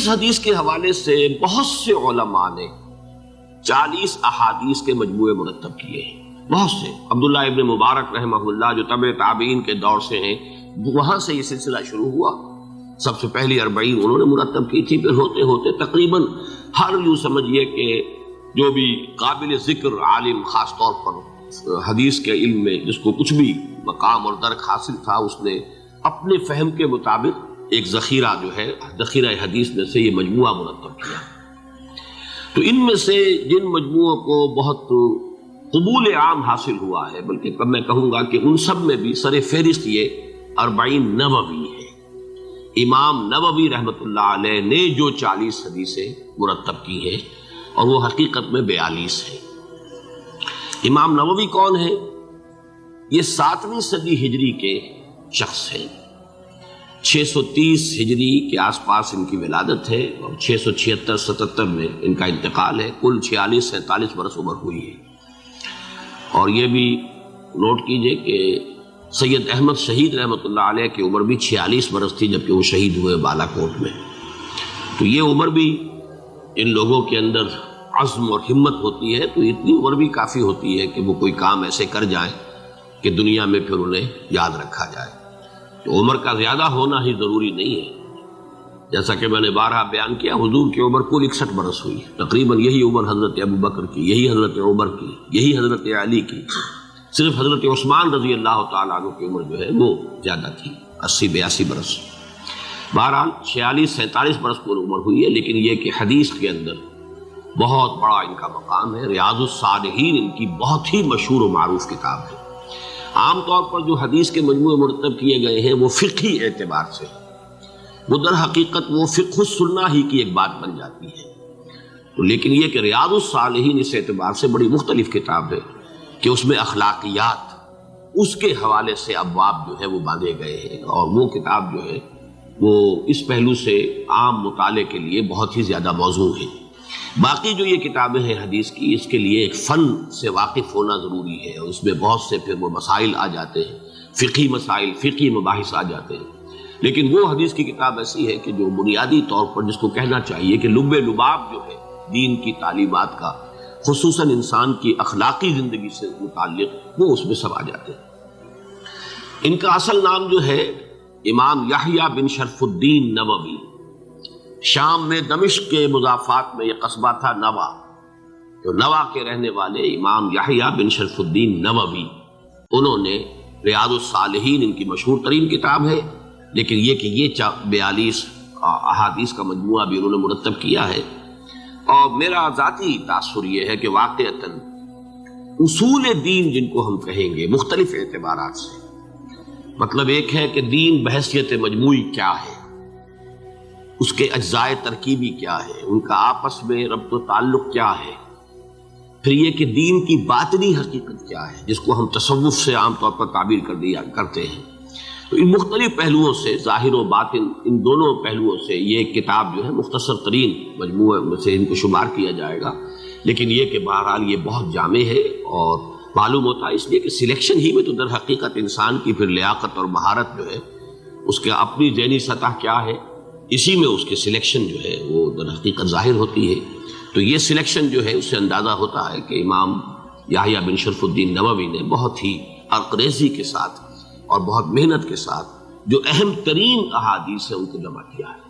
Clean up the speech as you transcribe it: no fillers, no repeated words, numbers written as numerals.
اس حدیث کے حوالے سے بہت سے علماء نے 40 احادیث کے مجموعے مرتب کیے ہیں، بہت سے۔ عبداللہ ابن مبارک رحمہ اللہ جو تبع تابعین کے دور سے ہیں، وہاں سے یہ سلسلہ شروع ہوا۔ سب سے پہلی 40 انہوں نے مرتب کی تھی، پھر ہوتے ہوتے تقریباً ہر یوں سمجھیے کہ جو بھی قابل ذکر عالم، خاص طور پر حدیث کے علم میں جس کو کچھ بھی مقام اور درک حاصل تھا، اس نے اپنے فہم کے مطابق ایک ذخیرہ جو ہے ذخیرہ حدیث میں سے یہ مجموعہ مرتب کیا۔ تو ان میں سے جن مجموعوں کو بہت قبول عام حاصل ہوا ہے، بلکہ میں کہوں گا کہ ان سب میں بھی سر فہرست یہ 40 نووی ہے۔ امام نووی رحمۃ اللہ علیہ نے جو 40 حدیثیں مرتب کی ہیں، اور وہ حقیقت میں 42 ہیں۔ امام نووی کون ہیں؟ یہ 7ویں صدی ہجری کے شخص ہیں۔ 630 ہجری کے آس پاس ان کی ولادت ہے، اور 676-77 میں ان کا انتقال ہے۔ کل 46-47 برس عمر ہوئی ہے۔ اور یہ بھی نوٹ کیجئے کہ سید احمد شہید رحمۃ اللہ علیہ کی عمر بھی 46 برس تھی جبکہ وہ شہید ہوئے بالا کوٹ میں۔ تو یہ عمر بھی ان لوگوں کے اندر عزم اور ہمت ہوتی ہے، تو اتنی عمر بھی کافی ہوتی ہے کہ وہ کوئی کام ایسے کر جائیں کہ دنیا میں پھر انہیں یاد رکھا جائے۔ تو عمر کا زیادہ ہونا ہی ضروری نہیں ہے۔ جیسا کہ میں نے بارہا بیان کیا، حضور کی عمر کل 61 برس ہوئی، تقریباً یہی عمر حضرت ابو بکر کی، یہی حضرت عمر کی، یہی حضرت علی کی۔ صرف حضرت عثمان رضی اللہ تعالیٰ عنہ کی عمر جو ہے وہ زیادہ تھی، 80-82 برس۔ بہرحال 46-47 برس پر عمر ہوئی ہے، لیکن یہ کہ حدیث کے اندر بہت بڑا ان کا مقام ہے۔ ریاض الصالحین ان کی بہت ہی مشہور و معروف کتاب ہے۔ عام طور پر جو حدیث کے مجموعے مرتب کیے گئے ہیں وہ فقہی اعتبار سے، وہ در حقیقت وہ فقہ السنہ ہی کی ایک بات بن جاتی ہے۔ تو لیکن یہ کہ ریاض الصالحین اس اعتبار سے بڑی مختلف کتاب ہے کہ اس میں اخلاقیات، اس کے حوالے سے ابواب جو ہے وہ باندھے گئے ہیں، اور وہ کتاب جو ہے وہ اس پہلو سے عام مطالعے کے لیے بہت ہی زیادہ موزوں ہے۔ باقی جو یہ کتابیں ہیں حدیث کی، اس کے لیے ایک فن سے واقف ہونا ضروری ہے، اور اس میں بہت سے پھر وہ مسائل آ جاتے ہیں، فقہی مسائل، فقہی مباحث آ جاتے ہیں۔ لیکن وہ حدیث کی کتاب ایسی ہے کہ جو بنیادی طور پر جس کو کہنا چاہیے کہ لب لباب جو ہے دین کی تعلیمات کا، خصوصاً انسان کی اخلاقی زندگی سے متعلق، وہ اس میں سب آ جاتے ہیں۔ ان کا اصل نام جو ہے امام یحییٰ بن شرف الدین نووی۔ شام میں دمشق کے مضافات میں یہ قصبہ تھا نوا، جو نوا کے رہنے والے امام یحییٰ بن شرف الدین نووی، انہوں نے ریاض الصالحین ان کی مشہور ترین کتاب ہے، لیکن یہ کہ یہ 42 احادیث کا مجموعہ بھی انہوں نے مرتب کیا ہے۔ اور میرا ذاتی تاثر یہ ہے کہ واقعتاً اصول دین جن کو ہم کہیں گے مختلف اعتبارات سے، مطلب ایک ہے کہ دین بحیثیت مجموعی کیا ہے، اس کے اجزائے ترکیبی کیا ہے، ان کا آپس میں ربط و تعلق کیا ہے، پھر یہ کہ دین کی باطنی حقیقت کیا ہے جس کو ہم تصوف سے عام طور پر تعبیر کرتے ہیں۔ تو ان مختلف پہلوؤں سے، ظاہر و باطن ان دونوں پہلوؤں سے، یہ کتاب جو ہے مختصر ترین مجموعے میں سے ان کو شمار کیا جائے گا، لیکن یہ کہ بہرحال یہ بہت جامع ہے، اور معلوم ہوتا ہے اس لیے کہ سلیکشن ہی میں تو در حقیقت انسان کی پھر لیاقت اور مہارت جو ہے، اس کے اپنی ذہنی سطح کیا ہے، اسی میں اس کی سلیکشن جو ہے وہ در حقیقت ظاہر ہوتی ہے۔ تو یہ سلیکشن جو ہے اس سے اندازہ ہوتا ہے کہ امام یحییٰ بن شرف الدین نووی نے بہت ہی عرقریزی کے ساتھ اور بہت محنت کے ساتھ جو اہم ترین احادیث ہیں ان کو جمع کیا ہے۔